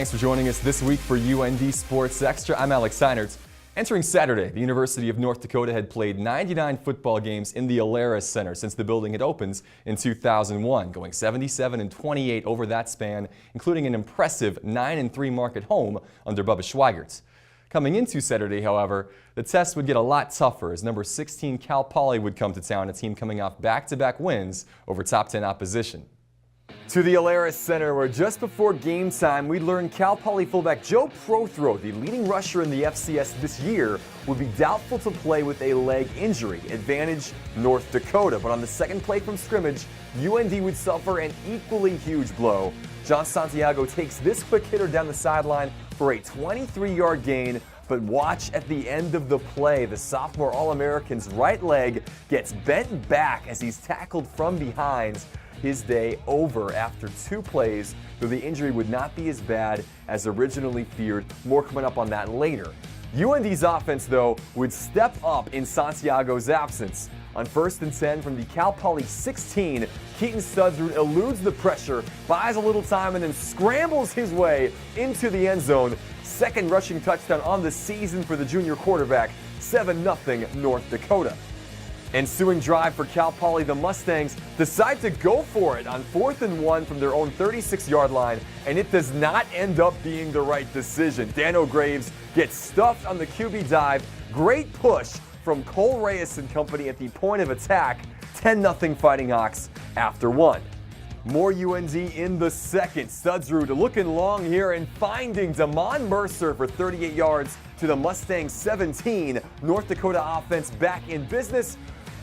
Thanks for joining us this week for UND Sports Extra. I'm Alex Heinert. Entering Saturday, the University of North Dakota had played 99 football games in the Alaris Center since the building had opened in 2001, going 77-28 over that span, including an impressive 9-3 mark at home under Bubba Schweigert. Coming into Saturday, however, the test would get a lot tougher as number 16 Cal Poly would come to town, a team coming off back-to-back wins over top 10 opposition. To the Alaris Center, where just before game time, we learned Cal Poly fullback Joe Prothro, the leading rusher in the FCS this year, would be doubtful to play with a leg injury. Advantage North Dakota, but on the second play from scrimmage, UND would suffer an equally huge blow. John Santiago takes this quick hitter down the sideline for a 23-yard gain, but watch at the end of the play. The sophomore All-American's right leg gets bent back as he's tackled from behind. His day over after 2 plays, though the injury would not be as bad as originally feared. More coming up on that later. UND's offense, though, would step up in Santiago's absence. On 1st and 10 from the Cal Poly 16, Keaton Studsrud eludes the pressure, buys a little time, and then scrambles his way into the end zone. Second rushing touchdown on the season for the junior quarterback, 7-0 North Dakota. Ensuing drive for Cal Poly, the Mustangs decide to go for it on 4th and 1 from their own 36-yard line, and it does not end up being the right decision. Dano Graves gets stuffed on the QB dive. Great push from Cole Reyes and company at the point of attack. 10-0 Fighting Hawks after 1. More UND in the second. Studsrud looking long here and finding Damon Mercer for 38 yards to the Mustangs 17. North Dakota offense back in business.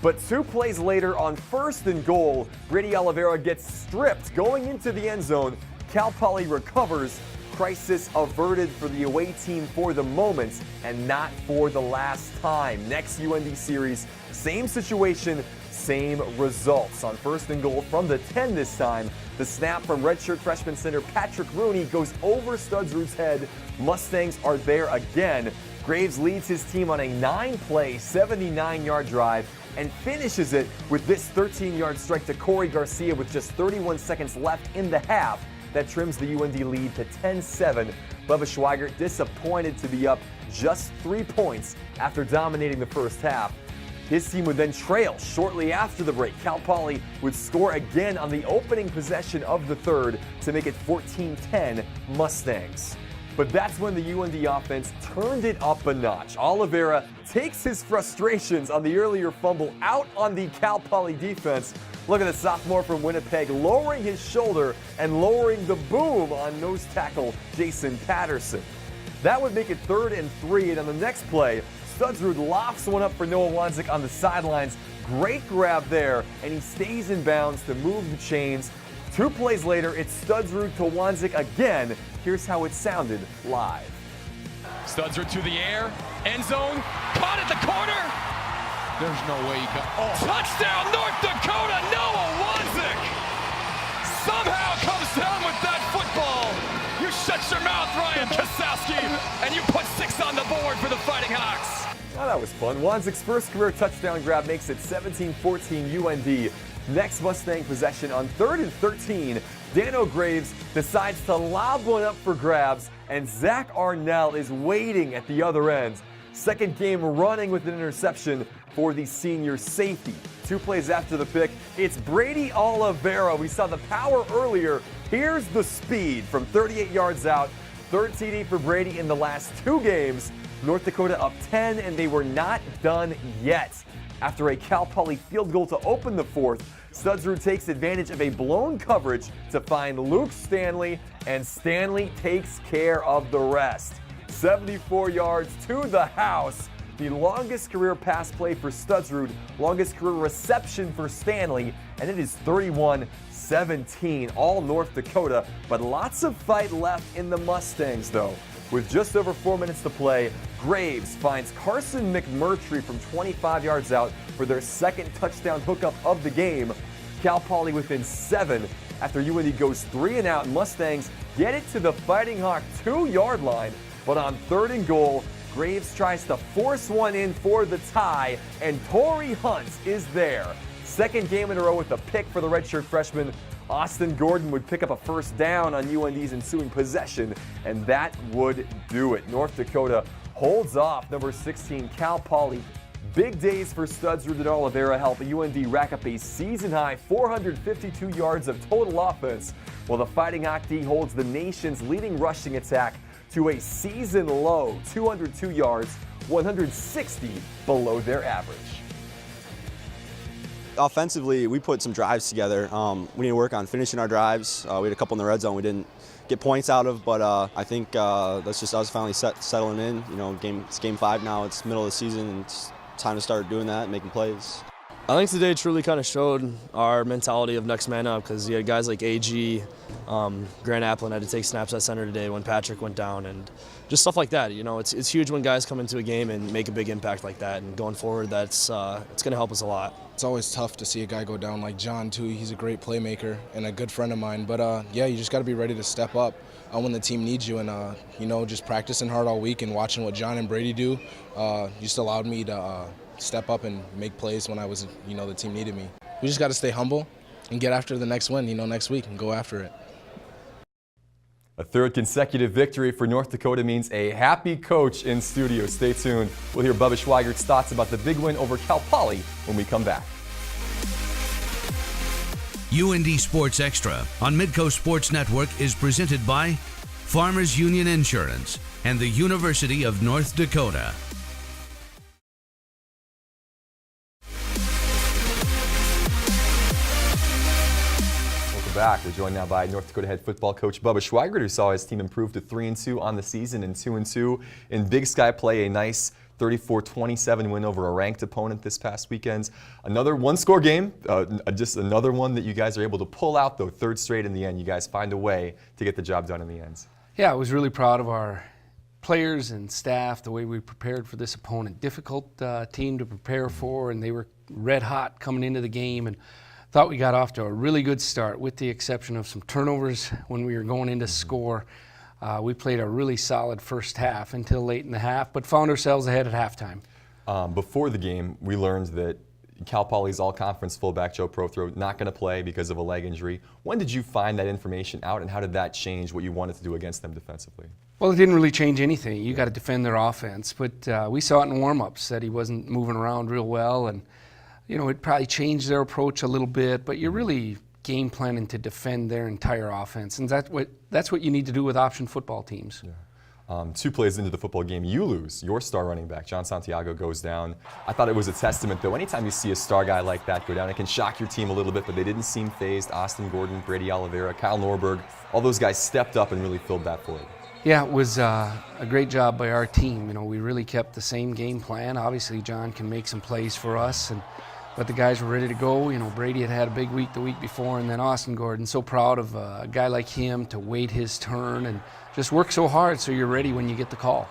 But 2 plays later on 1st and goal, Brady Oliveira gets stripped going into the end zone. Cal Poly recovers. Crisis averted for the away team for the moment and not for the last time. Next UND series, same situation, same results. On 1st and goal from the 10 this time, the snap from redshirt freshman center Patrick Rooney goes over Studsrud's head. Mustangs are there again. Graves leads his team on a 9-play, 79-yard drive and finishes it with this 13-yard strike to Corey Garcia with just 31 seconds left in the half. That trims the UND lead to 10-7. Bubba Schweigert disappointed to be up just 3 points after dominating the first half. His team would then trail shortly after the break. Cal Poly would score again on the opening possession of the third to make it 14-10 Mustangs. But that's when the UND offense turned it up a notch. Oliveira takes his frustrations on the earlier fumble out on the Cal Poly defense. Look at the sophomore from Winnipeg lowering his shoulder and lowering the boom on nose tackle Jason Patterson. That would make it 3rd and 3, and on the next play, Studsrud lofts one up for Noah Wanzik on the sidelines. Great grab there, and he stays in bounds to move the chains. 2 plays later, it's Studsrud to Wanzik again. Here's how it sounded live. Studsrud to the air, end zone, caught at the corner. There's no way he can. Oh. Touchdown, North Dakota, Noah Wanzik somehow comes down with that football. You shut your mouth, Ryan Kasowski, and you put 6 on the board for the Fighting Hawks. Oh, that was fun. Wanzik's first career touchdown grab makes it 17-14 UND. Next Mustang possession on 3rd and 13. Dano Graves decides to lob one up for grabs, and Zach Arnell is waiting at the other end. Second game running with an interception for the senior safety. 2 plays after the pick, it's Brady Oliveira. We saw the power earlier. Here's the speed from 38 yards out. 3rd TD for Brady in the last 2 games. North Dakota up 10, and they were not done yet. After a Cal Poly field goal to open the 4th, Studsrud takes advantage of a blown coverage to find Luke Stanley, and Stanley takes care of the rest. 74 yards to the house. The longest career pass play for Studsrud, longest career reception for Stanley, and it is 31-17, all North Dakota, but lots of fight left in the Mustangs though. With just over 4 minutes to play, Graves finds Carson McMurtry from 25 yards out for their second touchdown hookup of the game. Cal Poly within 7 after UND goes 3 and out. Mustangs get it to the Fighting Hawk 2-yard line, but on 3rd and goal, Graves tries to force one in for the tie, and Torrey Hunt is there. Second game in a row with a pick for the redshirt freshman. Austin Gordon would pick up a first down on UND's ensuing possession, and that would do it. North Dakota holds off number 16 Cal Poly. Big days for studs Ruben Oliveira help UND rack up a season-high 452 yards of total offense, while the Fighting Hockey holds the nation's leading rushing attack to a season-low 202 yards, 160 below their average. Offensively, we put some drives together. We need to work on finishing our drives. We had a couple in the red zone we didn't get points out of, but I think that's just us finally settling in. You know, it's game 5 now. It's middle of the season, and it's time to start doing that and making plays. I think today truly kind of showed our mentality of next man up, because you had guys like AG, Grant Applin had to take snaps at center today when Patrick went down, and just stuff like that. You know, it's huge when guys come into a game and make a big impact like that, and going forward, it's going to help us a lot. It's always tough to see a guy go down like John, too. He's a great playmaker and a good friend of mine. But, yeah, you just got to be ready to step up when the team needs you. And, you know, just practicing hard all week and watching what John and Brady do just allowed me to step up and make plays when I was, you know, the team needed me. We just got to stay humble and get after the next win, you know, next week, and go after it. A third consecutive victory for North Dakota means a happy coach in studio. Stay tuned. We'll hear Bubba Schweigert's thoughts about the big win over Cal Poly when we come back. UND Sports Extra on Midco Sports Network is presented by Farmers Union Insurance and the University of North Dakota. Back. We're joined now by North Dakota head football coach Bubba Schweigert, who saw his team improve to 3-2 on the season and 2-2 in Big Sky play. A nice 34-27 win over a ranked opponent this past weekend. Another one-score game, just another one that you guys are able to pull out, though. Third straight in the end. You guys find a way to get the job done in the end. Yeah, I was really proud of our players and staff, the way we prepared for this opponent. Difficult team to prepare for, and they were red hot coming into the game, and thought we got off to a really good start, with the exception of some turnovers when we were going into score. We played a really solid first half until late in the half, but found ourselves ahead at halftime. Before the game, we learned that Cal Poly's all-conference fullback Joe Prothro not going to play because of a leg injury. When did you find that information out, and how did that change what you wanted to do against them defensively? Well, it didn't really change anything. You got to defend their offense, but we saw it in warm-ups that he wasn't moving around real well, and you know, it probably changed their approach a little bit, but you're really game planning to defend their entire offense, and that's what you need to do with option football teams. Yeah. 2 plays into the football game, you lose. Your star running back, John Santiago, goes down. I thought it was a testament, though. Anytime you see a star guy like that go down, it can shock your team a little bit, but they didn't seem fazed. Austin Gordon, Brady Oliveira, Kyle Norberg, all those guys stepped up and really filled that void. Yeah, it was a great job by our team. You know, we really kept the same game plan. Obviously, John can make some plays for us, but the guys were ready to go. You know, Brady had a big week the week before, and then Austin Gordon. So proud of a guy like him to wait his turn and just work so hard so you're ready when you get the call.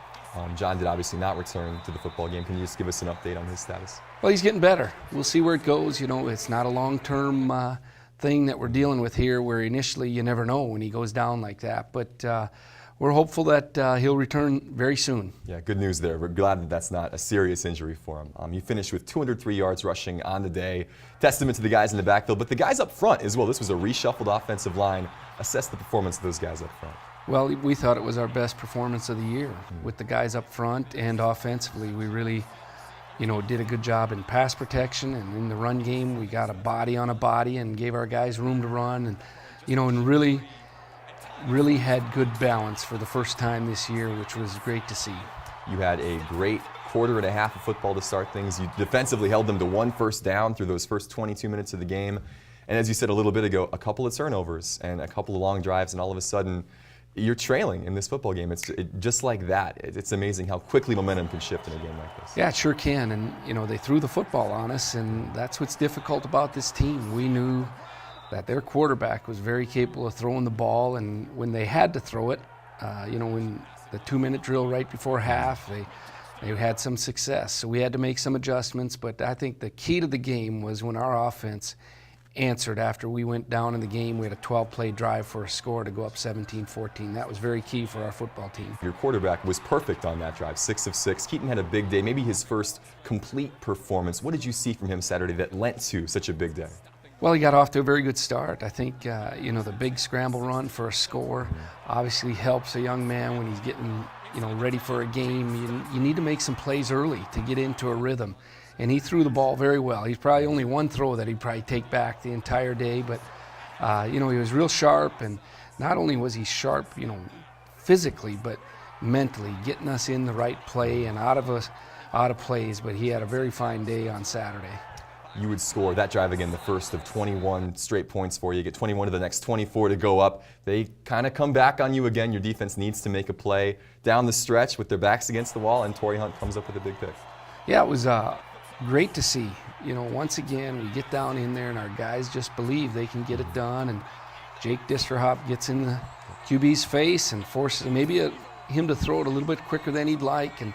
John did obviously not return to the football game. Can you just give us an update on his status? Well, he's getting better. We'll see where it goes. You know, it's not a long-term thing that we're dealing with here, where initially you never know when he goes down like that. But we're hopeful that he'll return very soon. Yeah, good news there. We're glad that that's not a serious injury for him. You finished with 203 yards rushing on the day. Testament to the guys in the backfield, but the guys up front as well. This was a reshuffled offensive line. Assess the performance of those guys up front. Well, we thought it was our best performance of the year with the guys up front and offensively. We really, you know, did a good job in pass protection, and in the run game we got a body on a body and gave our guys room to run, and you know, and really had good balance for the first time this year, which was great to see. You had a great quarter and a half of football to start things. You defensively held them to 1 first down through those first 22 minutes of the game. And as you said a little bit ago, a couple of turnovers and a couple of long drives, and all of a sudden you're trailing in this football game. It's just like that. It's amazing how quickly momentum can shift in a game like this. Yeah, it sure can. And you know, they threw the football on us, and that's what's difficult about this team. We knew that their quarterback was very capable of throwing the ball, and when they had to throw it, you know, when the 2-minute drill right before half, they had some success. So we had to make some adjustments, but I think the key to the game was when our offense answered after we went down in the game. We had a 12-play drive for a score to go up 17-14. That was very key for our football team. Your quarterback was perfect on that drive, 6 of 6. Keaton had a big day, maybe his first complete performance. What did you see from him Saturday that lent to such a big day? Well, he got off to a very good start. I think, the big scramble run for a score obviously helps a young man when he's getting, ready for a game. You need to make some plays early to get into a rhythm. And he threw the ball very well. He's probably only one throw that he'd probably take back the entire day, but, he was real sharp. And not only was he sharp, physically, but mentally, getting us in the right play and out of plays. But he had a very fine day on Saturday. You would score that drive again, the first of 21 straight points for you. Get 21 to the next 24 to go up. They kind of come back on you again. Your defense needs to make a play down the stretch with their backs against the wall, and Torrey Hunt comes up with a big pick. Yeah, it was great to see. Once again, we get down in there and our guys just believe they can get it done. And Jake Disterhop gets in the QB's face and forces him to throw it a little bit quicker than he'd like. And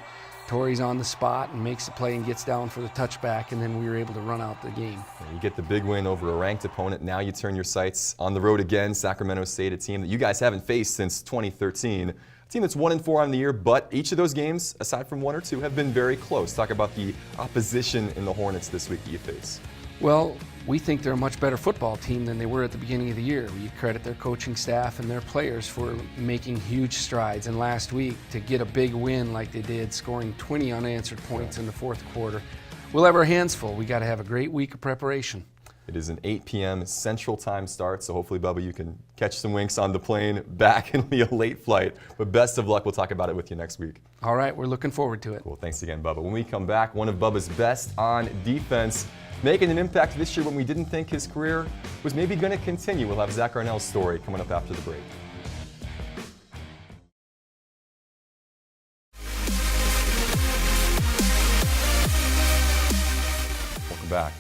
Torrey's on the spot and makes the play and gets down for the touchback, and then we were able to run out the game. You get the big win over a ranked opponent. Now you turn your sights on the road again. Sacramento State, a team that you guys haven't faced since 2013. A team that's 1-4 on the year, but each of those games, aside from one or two, have been very close. Talk about the opposition in the Hornets this week that you face. Well, we think they're a much better football team than they were at the beginning of the year. We credit their coaching staff and their players for making huge strides. And last week, to get a big win like they did, scoring 20 unanswered points in the fourth quarter, we'll have our hands full. We got to have a great week of preparation. It is an 8 p.m. Central Time start, so hopefully, Bubba, you can catch some winks on the plane back. It'll be a late flight, but best of luck. We'll talk about it with you next week. All right, we're looking forward to it. Cool, thanks again, Bubba. When we come back, one of Bubba's best on defense, making an impact this year when we didn't think his career was maybe going to continue. We'll have Zach Arnell's story coming up after the break. Welcome back.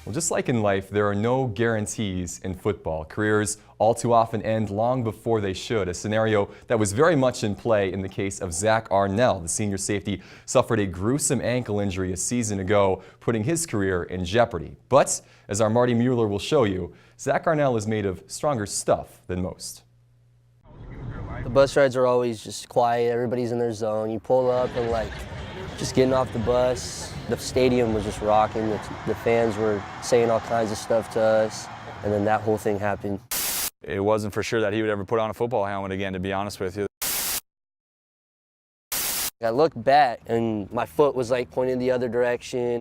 Well, just like in life, there are no guarantees in football. Careers all too often end long before they should, a scenario that was very much in play in the case of Zach Arnell. The senior safety suffered a gruesome ankle injury a season ago, putting his career in jeopardy. But, as our Marty Mueller will show you, Zach Arnell is made of stronger stuff than most. The bus rides are always just quiet, everybody's in their zone. You pull up and just getting off the bus, the stadium was just rocking. The fans were saying all kinds of stuff to us, and then that whole thing happened. It wasn't for sure that he would ever put on a football helmet again, to be honest with you. I looked back, and my foot was pointing the other direction.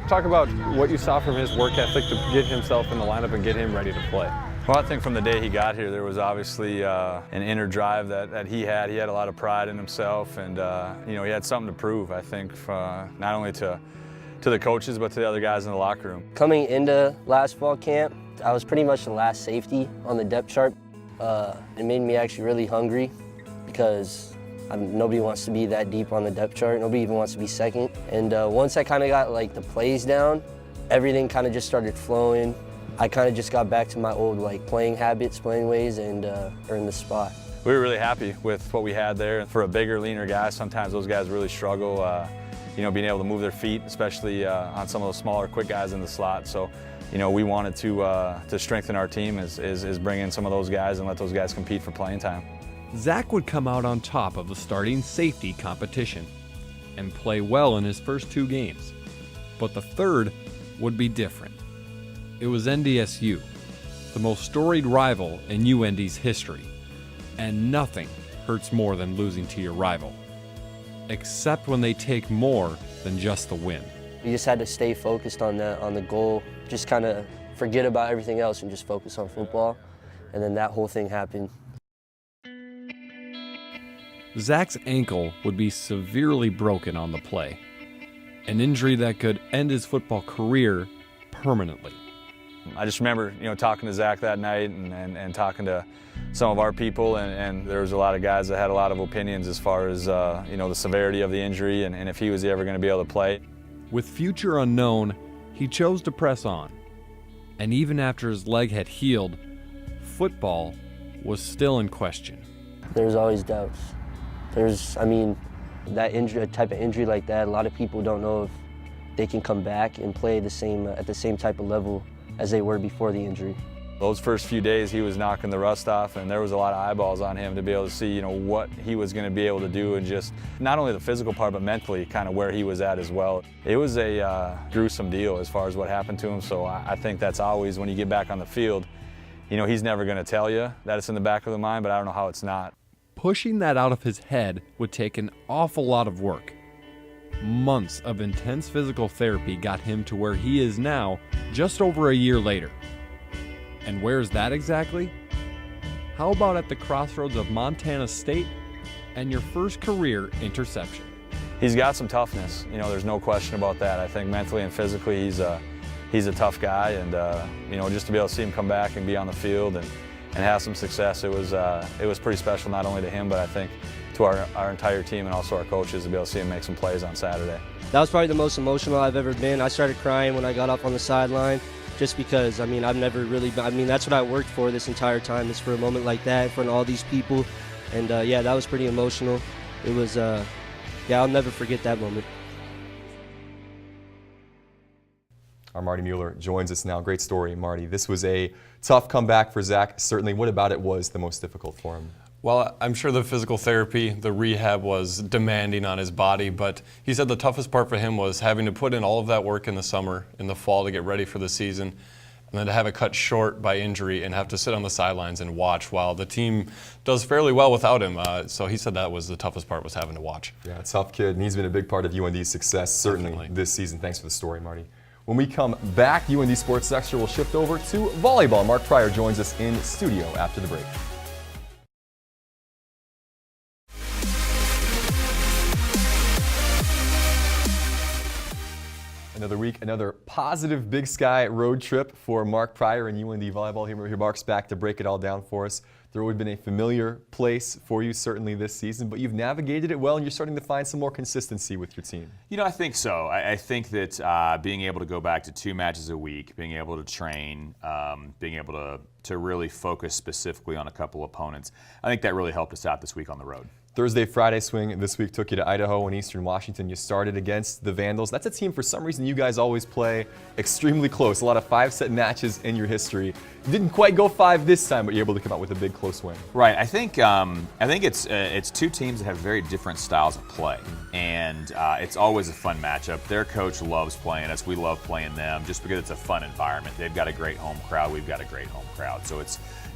Talk about what you saw from his work ethic to get himself in the lineup and get him ready to play. Well, I think from the day he got here, there was obviously an inner drive that he had. He had a lot of pride in himself, and he had something to prove, I think, not only to the coaches, but to the other guys in the locker room. Coming into last fall camp, I was pretty much the last safety on the depth chart. It made me actually really hungry because nobody wants to be that deep on the depth chart. Nobody even wants to be second. And once I kind of got the plays down, everything kind of just started flowing. I kind of just got back to my old playing habits, playing ways, and earned the spot. We were really happy with what we had there. For a bigger, leaner guy, sometimes those guys really struggle, being able to move their feet, especially on some of those smaller, quick guys in the slot. So, we wanted to strengthen our team is bring in some of those guys and let those guys compete for playing time. Zach would come out on top of the starting safety competition and play well in his first 2 games. But the third would be different. It was NDSU, the most storied rival in UND's history, and nothing hurts more than losing to your rival, except when they take more than just the win. You just had to stay focused on the goal, just kind of forget about everything else and just focus on football, and then that whole thing happened. Zach's ankle would be severely broken on the play, an injury that could end his football career permanently. I just remember, talking to Zach that night and talking to some of our people, and there was a lot of guys that had a lot of opinions as far as, the severity of the injury and if he was ever going to be able to play. With future unknown, he chose to press on. And even after his leg had healed, football was still in question. There's always doubts. That injury, a type of injury like that, a lot of people don't know if they can come back and play at the same type of level as they were before the injury. Those first few days he was knocking the rust off, and there was a lot of eyeballs on him to be able to see, what he was going to be able to do, and just not only the physical part, but mentally kind of where he was at as well. It was a gruesome deal as far as what happened to him, so I think that's always, when you get back on the field, he's never going to tell you that it's in the back of the mind, but I don't know how it's not. Pushing that out of his head would take an awful lot of work. Months of intense physical therapy got him to where he is now, just over a year later. And where's that exactly? How about at the crossroads of Montana State and your first career interception? He's got some toughness, there's no question about that. I think mentally and physically he's a tough guy, and just to be able to see him come back and be on the field and have some success, it was pretty special, not only to him, but I think to our entire team and also our coaches, to be able to see him make some plays on Saturday. That was probably the most emotional I've ever been. I started crying when I got off on the sideline, just because, I've never really, that's what I worked for this entire time, is for a moment like that in front of all these people. And yeah, that was pretty emotional. It was, I'll never forget that moment. Our Marty Mueller joins us now. Great story, Marty. This was a tough comeback for Zach, certainly. What about it was the most difficult for him? Well, I'm sure the physical therapy, the rehab was demanding on his body, but he said the toughest part for him was having to put in all of that work in the summer, in the fall to get ready for the season, and then to have it cut short by injury and have to sit on the sidelines and watch while the team does fairly well without him. So he said that was the toughest part, was having to watch. Yeah, tough kid, and he's been a big part of UND's success, certainly Definitely. This season. Thanks for the story, Marty. When we come back, UND Sports Extra will shift over to volleyball. Mark Pryor joins us in studio after the break. Another week, another positive Big Sky road trip for Mark Pryor and UND volleyball. Here Mark's back to break it all down for us. The road has been a familiar place for you certainly this season, but you've navigated it well and you're starting to find some more consistency with your team. I think so. I think that being able to go back to 2 matches a week, being able to train, being able to really focus specifically on a couple opponents, I think that really helped us out this week on the road. Thursday, Friday swing this week took you to Idaho and Eastern Washington. You started against the Vandals. That's a team, for some reason, you guys always play extremely close. A lot of 5-set matches in your history. You didn't quite go 5 this time, but you're able to come out with a big close win. Right. I think it's 2 teams that have very different styles of play, and it's always a fun matchup. Their coach loves playing us. We love playing them just because it's a fun environment. They've got a great home crowd. We've got a great home crowd. So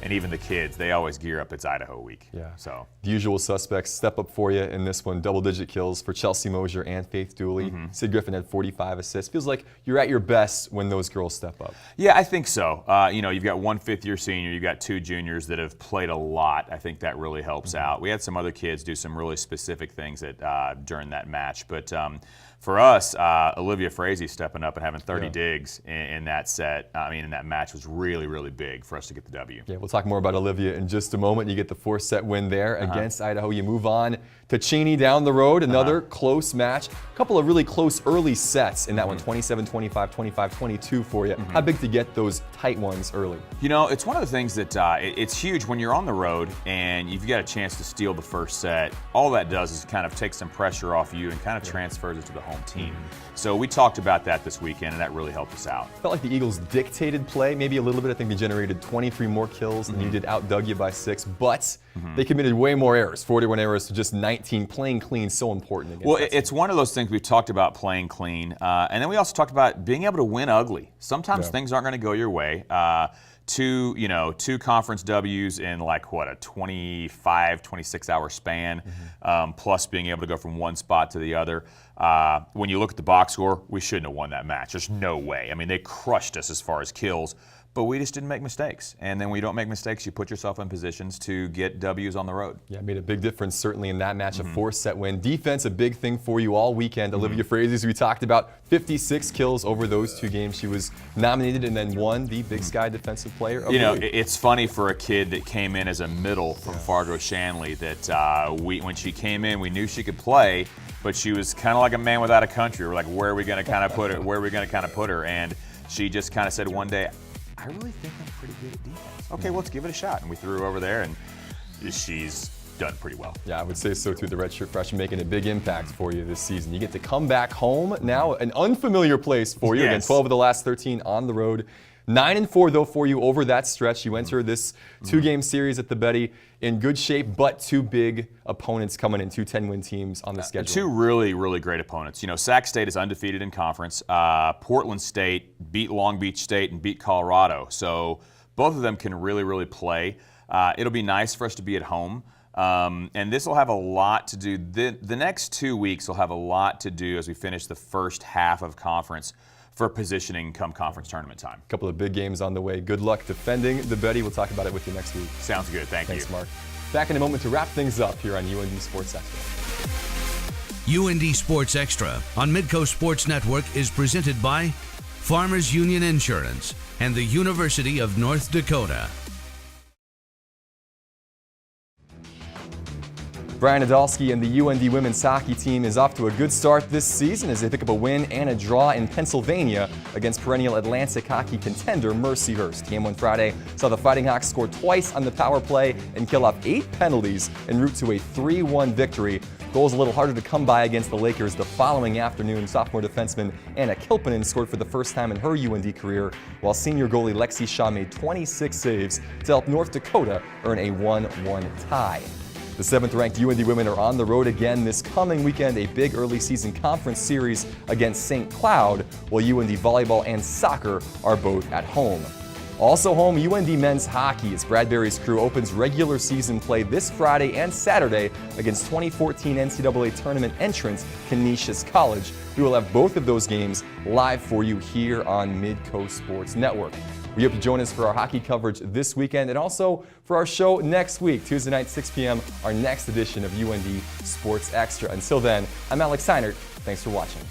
and even the kids, they always gear up. It's Idaho week. Yeah. So the usual suspects step up for you in this one. Double-digit kills for Chelsea Mosier and Faith Dooley. Sid Griffin had 45 assists. Feels like you're at your best when those girls step up. Yeah, I think so. You've got 1 fifth-year senior, you've got 2 juniors that have played a lot. I think that really helps out. We had some other kids do some really specific things during that match, but for us, Olivia Frazee stepping up and having 30 digs in that set, in that match was really, really big for us to get the W. Yeah, we'll talk more about Olivia in just a moment. You get the 4-set win there against Idaho. You move on to Cheney down the road, another close match. A couple of really close early sets in that one, 27-25, 25-22 for you. How big to get those tight ones early? It's one of the things that it's huge when you're on the road and you've got a chance to steal the first set. All that does is kind of take some pressure off you and kind of transfers it to the home team. So we talked about that this weekend, and that really helped us out. Felt like the Eagles dictated play, maybe a little bit. I think they generated 23 more kills than you did, outdug you by 6, but they committed way more errors, 41 errors to just 19. Playing clean, so important against that it's team. one of those things we've talked about, playing clean, and then we also talked about being able to win ugly. Sometimes things aren't going to go your way. 2 conference W's in a 25, 26-hour span, plus being able to go from one spot to the other. When you look at the box score, we shouldn't have won that match. There's no way. They crushed us as far as kills, but we just didn't make mistakes. And then when you don't make mistakes, you put yourself in positions to get W's on the road. Yeah, it made a big difference certainly in that match, a 4-set win. Defense, a big thing for you all weekend. Olivia Frazee, as we talked about, 56 kills over those 2 games. She was nominated and then won the Big Sky Defensive Player of the Week. It's funny for a kid that came in as a middle from Fargo Shanley that when she came in, we knew she could play, but she was kind of like a man without a country. We're like, where are we going to kind of put her? Where are we going to kind of put her? And she just kind of said one day, I really think I'm pretty good at defense. Okay, well, let's give it a shot. And we threw her over there, and she's done pretty well. Yeah, I would say so too. The redshirt freshman making a big impact for you this season. You get to come back home now, an unfamiliar place for you. Again, 12 of the last 13 on the road. 9-4 though for you over that stretch. You enter this 2-game series at the Betty in good shape, but 2 big opponents coming in, 2 10-win teams on the schedule. 2 really, really great opponents. You know, Sac State is undefeated in conference. Portland State beat Long Beach State and beat Colorado. So both of them can really, really play. It'll be nice for us to be at home. And this will have a lot to do. The next 2 weeks will have a lot to do as we finish the first half of conference for positioning come conference tournament time. A couple of big games on the way. Good luck defending the Betty. We'll talk about it with you next week. Sounds good. Thanks, Mark. Back in a moment to wrap things up here on UND Sports Extra. UND Sports Extra on Midco Sports Network is presented by Farmers Union Insurance and the University of North Dakota. Brian Nadolski and the UND women's hockey team is off to a good start this season as they pick up a win and a draw in Pennsylvania against perennial Atlantic hockey contender Mercyhurst. Game 1 Friday saw the Fighting Hawks score twice on the power play and kill off 8 penalties en route to a 3-1 victory. Goals a little harder to come by against the Lakers the following afternoon. Sophomore defenseman Anna Kilpinen scored for the first time in her UND career, while senior goalie Lexi Shaw made 26 saves to help North Dakota earn a 1-1 tie. The 7th-ranked UND women are on the road again this coming weekend, a big early season conference series against St. Cloud, while UND volleyball and soccer are both at home. Also home, UND men's hockey as Bradbury's crew opens regular season play this Friday and Saturday against 2014 NCAA tournament entrant Canisius College. We will have both of those games live for you here on Midco Sports Network. We hope you join us for our hockey coverage this weekend and also for our show next week, Tuesday night, 6 p.m., our next edition of UND Sports Extra. Until then, I'm Alex Heinert. Thanks for watching.